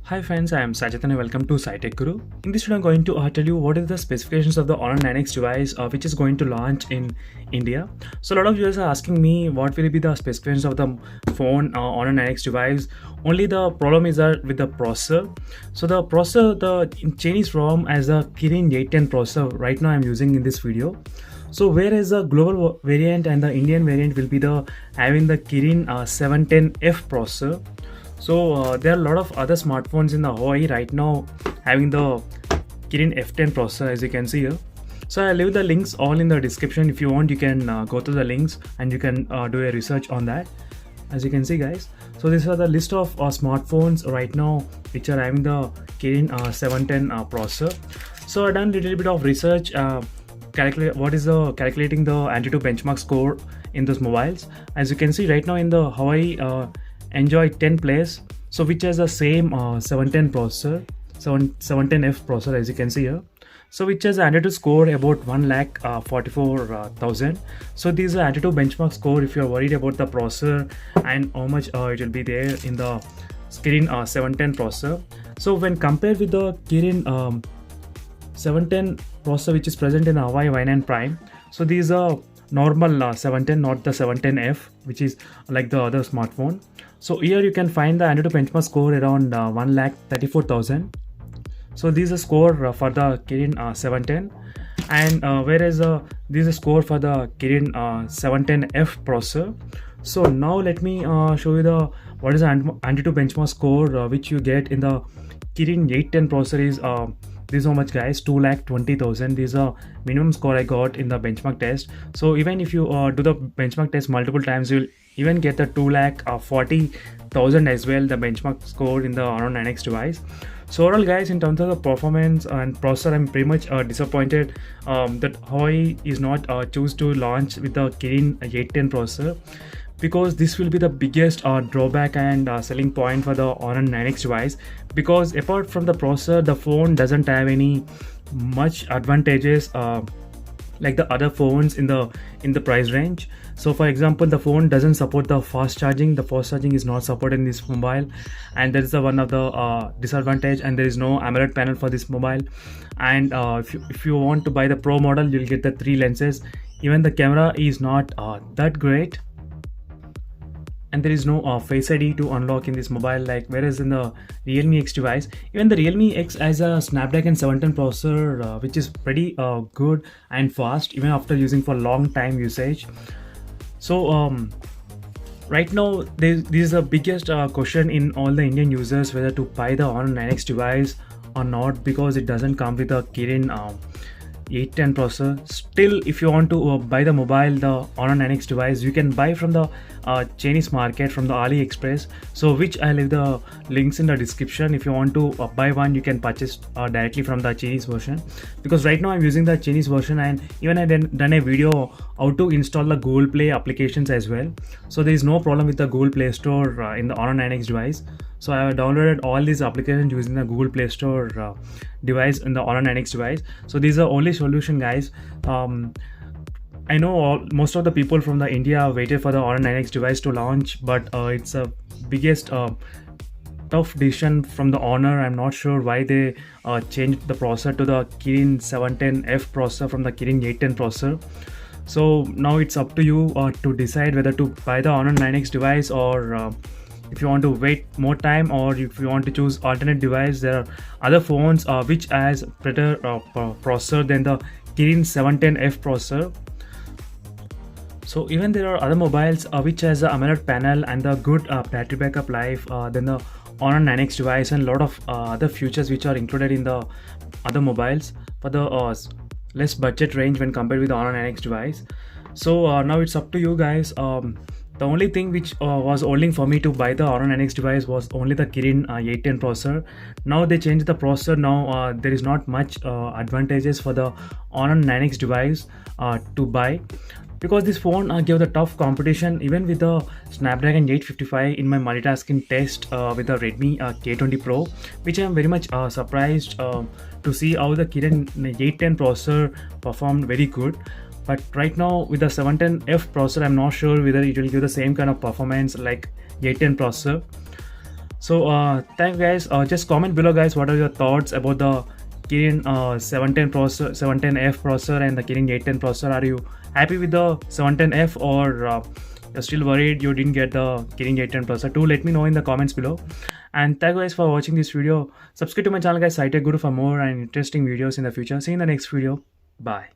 Hi friends, I am Sajat and welcome to SciTech Guru. In this video, I'm going to tell you what is the specifications of the Honor 9X device which is going to launch in India. So a lot of viewers are asking me what will be the specifications of the phone Honor 9X device. Only the problem is that with the processor. So the processor, the Chinese ROM as a Kirin 810 processor right now I'm using in this video. So whereas the global variant and the Indian variant will be the having the Kirin 710F processor. So there are a lot of other smartphones in the Hawaii right now having the Kirin F10 processor, as you can see here. So I'll leave the links all in the description. If you want, you can go to the links and you can do a research on that, as you can see guys. So these are the list of smartphones right now which are having the Kirin 710 processor. So I've done a little bit of research, calculate what is the calculating the Antutu benchmark score in those mobiles. As you can see right now in the Hawaii enjoy 10 place, so which has the same 710 processor, 710F processor, as you can see here. So which has Antutu score about 1,44,000. So these are Antutu benchmark score if you're worried about the processor and how much it will be there in the Kirin 710 processor. So when compared with the Kirin 710 processor which is present in Hawaii Y9 Prime, so these are normal 710, not the 710F which is like the other smartphone. So here you can find the Antutu benchmark score around 1,34,000. So this is a score for the Kirin 710, and whereas this is a score for the Kirin 710F processor. So now let me show you the what is the Antutu benchmark score which you get in the Kirin 810 processor is this is how much guys, 2,20,000. This is a minimum score I got in the benchmark test. So even if you do the benchmark test multiple times, you'll even get the 2,40,000 as well, the benchmark score in the Honor 9X device. So overall guys, in terms of the performance and processor, I'm pretty much disappointed that Hawaii is not choose to launch with the Kirin 810 processor, because this will be the biggest drawback and selling point for the Honor 9X device, because apart from the processor, the phone doesn't have any much advantages like the other phones in the price range. So for example, the phone doesn't support the fast charging. The fast charging is not supported in this mobile, and that is the one of the disadvantage. And there is no AMOLED panel for this mobile. And if you want to buy the Pro model, you'll get the 3 lenses. Even the camera is not that great, and there is no Face ID to unlock in this mobile, like whereas in the Realme X device, even the Realme X has a Snapdragon 710 processor which is pretty good and fast even after using for long time usage. So right now this is the biggest question in all the Indian users, whether to buy the Honor 9X device or not, because it doesn't come with a Kirin 810 processor. Still, if you want to buy the mobile, the Honor 9X device, you can buy from the Chinese market, from the AliExpress, so which I leave the links in the description. If you want to buy one, you can purchase directly from the Chinese version, because right now I'm using the Chinese version, and even I done a video how to install the Google Play applications as well. So there is no problem with the Google Play Store in the Honor 9X device. So I have downloaded all these applications using the Google Play Store device in the Honor 9X device. So this is the only solution guys. I know most of the people from the India waited for the Honor 9X device to launch, but it's a biggest tough decision from the Honor. I'm not sure why they changed the processor to the Kirin 710F processor from the Kirin 810 processor. So now it's up to you to decide whether to buy the Honor 9X device, or if you want to wait more time, or if you want to choose alternate device. There are other phones which has better processor than the Kirin 710F processor. So even there are other mobiles which has a AMOLED panel and the good battery backup life than the Honor 9X device, and a lot of other features which are included in the other mobiles for the less budget range when compared with the Honor 9X device. So now it's up to you guys. The only thing which was holding for me to buy the Honor 9X device was only the Kirin 810 processor. Now they changed the processor. Now there is not much advantages for the Honor 9X device to buy, because this phone gave the tough competition even with the Snapdragon 855 in my multitasking test with the Redmi K20 Pro, which I am very much surprised to see how the Kirin 810 processor performed very good. But right now with the 710F processor, I'm not sure whether it will give the same kind of performance like 810 processor. So thank you guys. Just comment below, guys, what are your thoughts about the Kirin 710 processor, 710F processor, and the Kirin 810 processor. Are you happy with the 710F, or you're still worried you didn't get the Kirin 810 processor? Do let me know in the comments below. And thank you guys for watching this video. Subscribe to my channel, guys, Sci Tech Guru, for more and interesting videos in the future. See you in the next video. Bye.